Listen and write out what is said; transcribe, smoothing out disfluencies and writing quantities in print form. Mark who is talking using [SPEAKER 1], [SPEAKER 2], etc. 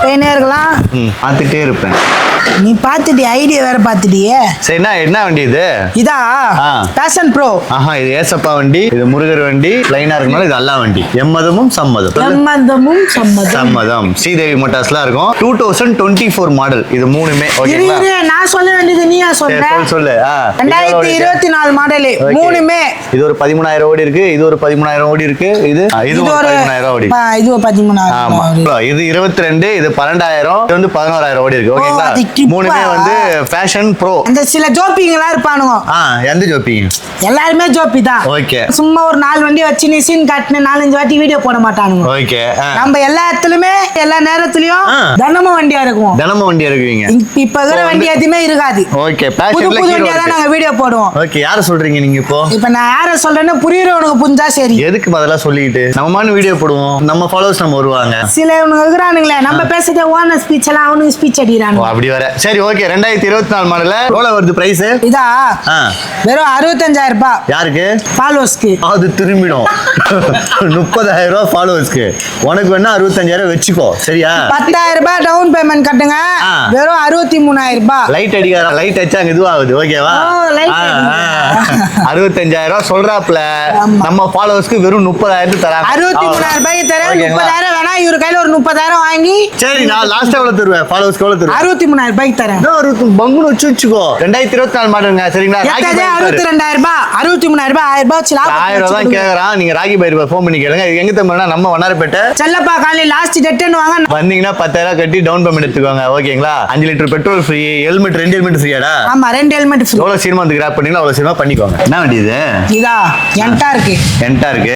[SPEAKER 1] போயினே இருக்கலாம்.
[SPEAKER 2] பார்த்துட்டே இருப்பேன்.
[SPEAKER 1] நீ பார்த்துட்டி ஐடியா வேற பார்த்துட்டியே.
[SPEAKER 2] சரி, என்ன வண்டி இது?
[SPEAKER 1] இதா பேஷன் ப்ரோ.
[SPEAKER 2] ஆஹா, இது ஏசப்பா வண்டி, இது முருகர் வண்டி. லைனா இருக்கனால இது அல்லா வண்டி. எம்மதமும் சம்மதம்.
[SPEAKER 1] எம்மதமும் சம்மதம்.
[SPEAKER 2] சம்மதம். ஸ்ரீதேவி மோட்டார்ஸ்லாம் இருக்கும். 2024 மாடல் இது மூணுமே. ஓகேங்களா?
[SPEAKER 1] நான் சொல்ல வேண்டியது நீயா சொல்ற?
[SPEAKER 2] சொல்லு.
[SPEAKER 1] 2024 மாடல் மூணுமே.
[SPEAKER 2] இது ஒரு 13,000 ஓடி இருக்கு, இது ஒரு 13,000 ஓடி இருக்கு, இது ஒரு 13,000 ஓடி.
[SPEAKER 1] இது ஒரு 13,000.
[SPEAKER 2] ஆமா, இது 22, இது 12,000, இது வந்து 11,000 ஓடி இருக்கு. ஓகேங்களா? மூணுமே வந்து ஃபேஷன் ப்ரோ.
[SPEAKER 1] அந்த சில ஜோப்பிங்களா இருப்பானுங்க.
[SPEAKER 2] எந்த ஜோப்பிங்க?
[SPEAKER 1] எல்லாருமே ஜோப்பி தான்.
[SPEAKER 2] ஓகே.
[SPEAKER 1] சும்மா ஒரு 4 வண்டி வச்சு நீ சீன் காட்டுன 4-5 வாட்டி வீடியோ போட மாட்டானுங்க.
[SPEAKER 2] ஓகே.
[SPEAKER 1] நம்ம எல்லா இடத்துலயுமே எல்லா நேரத்துலயும் தினமும் வண்டியா இருக்கும்.
[SPEAKER 2] தினமும் வண்டியா இருக்குவீங்க.
[SPEAKER 1] இப்ப இருக்கிற வண்டி எதுவுமே இருக்காது.
[SPEAKER 2] ஓகே.
[SPEAKER 1] புது வண்டியா தான் நாங்க வீடியோ போடுவோம்.
[SPEAKER 2] ஓகே. யார சொல்றீங்க நீங்க இப்போ?
[SPEAKER 1] இப்ப நான் யார சொல்றேன்னு புரியுறவனுக்கு புரிஞ்சா சரி.
[SPEAKER 2] எதுக்கு பதிலா சொல்லிட்டு நம்ம வீடியோ போடுவோம், நம்ம ஃபாலோவர்ஸ் நம்ம வருவாங்க.
[SPEAKER 1] சில இவனுங்க இருக்கிறானுங்களே, நம்ம பேசுறத ஓனர் ஸ்பீச் எல்லாம் அவனுக்கு ஸ்பீச் அடிக்கிறானுங்க.
[SPEAKER 2] அப்படி வர. சரி, ஓகே. 2024 மாடல்ல எவ்வளவு வருது பிரைஸ்?
[SPEAKER 1] இதா வெறும் 65,000 ரூபாய்.
[SPEAKER 2] யாருக்கு?
[SPEAKER 1] ஃபாலோவர்ஸ்க்கு.
[SPEAKER 2] அது திரும்பிடும். 30,000 ரூபாய் ஃபாலோவர்ஸ்க்கு. உனக்கு வேணா 65,000 வச்சுக்கோ, சரியா?
[SPEAKER 1] 10,000 ரூபாய் டவுன் பேமெண்ட் கட்டுங்க. வெறும் 63,000 ரூபாய்.
[SPEAKER 2] லைட் அடிக்கார, லைட் அடிச்சா அங்க இதுவாகுது. ஓகேவா? 65,000 ரூபாய் சொல்றாப்ல. நம்ம ஃபாலோவர்ஸ்க்கு வெறும் 30,000 தராங்க.
[SPEAKER 1] 63,000 ரூபாய்க்கு தரேன். 30,000 வேணா இவரு கையில ஒரு 30,000 வாங்கி.
[SPEAKER 2] சரி, நான் லாஸ்ட் எவ்வளவு தருவேன்? ஃபாலோவர்ஸ்க்கு எவ்வளவு தருவேன்?
[SPEAKER 1] 63,000 ரூபாய்க்கு தரேன்.
[SPEAKER 2] பங்குன்னு வச்சுக்கோ. 2024 மாடலுங்க, சரிங்களா?
[SPEAKER 1] 62,000 ரூபாய், 63,000 ரூபாய், 1,000 ரூபாய் வச்சு லாபம்.
[SPEAKER 2] 1000 ரூபாய் தான் கேக்குறான். நீங்க ராகி பைரவ ஃபோன் பண்ணி கேளுங்க. இது எங்க தம்பி? நம்ம வண்ணாரப்பேட்டை
[SPEAKER 1] செல்லப்பா காலையில லாஸ்ட் டெட்னு வாங்க.
[SPEAKER 2] வந்தீங்கன்னா 10,000 கட்டி டவுன் பேமெண்ட் எடுத்துக்கோங்க. ஓகேங்களா? 5 litre petrol free, helmet 2 helmet ஃப்ரீயாடா?
[SPEAKER 1] ஆமா, 2 ஹெல்மெட் ஃப்ரீ.
[SPEAKER 2] எவ்வளவு சீமா வந்து கிராப் பண்ணீங்களா அவ்வளவு சீமா பண்ணிக்கோங்க. என்ன வண்டி இது?
[SPEAKER 1] இதா என்டா இருக்கு.
[SPEAKER 2] என்டா இருக்கு.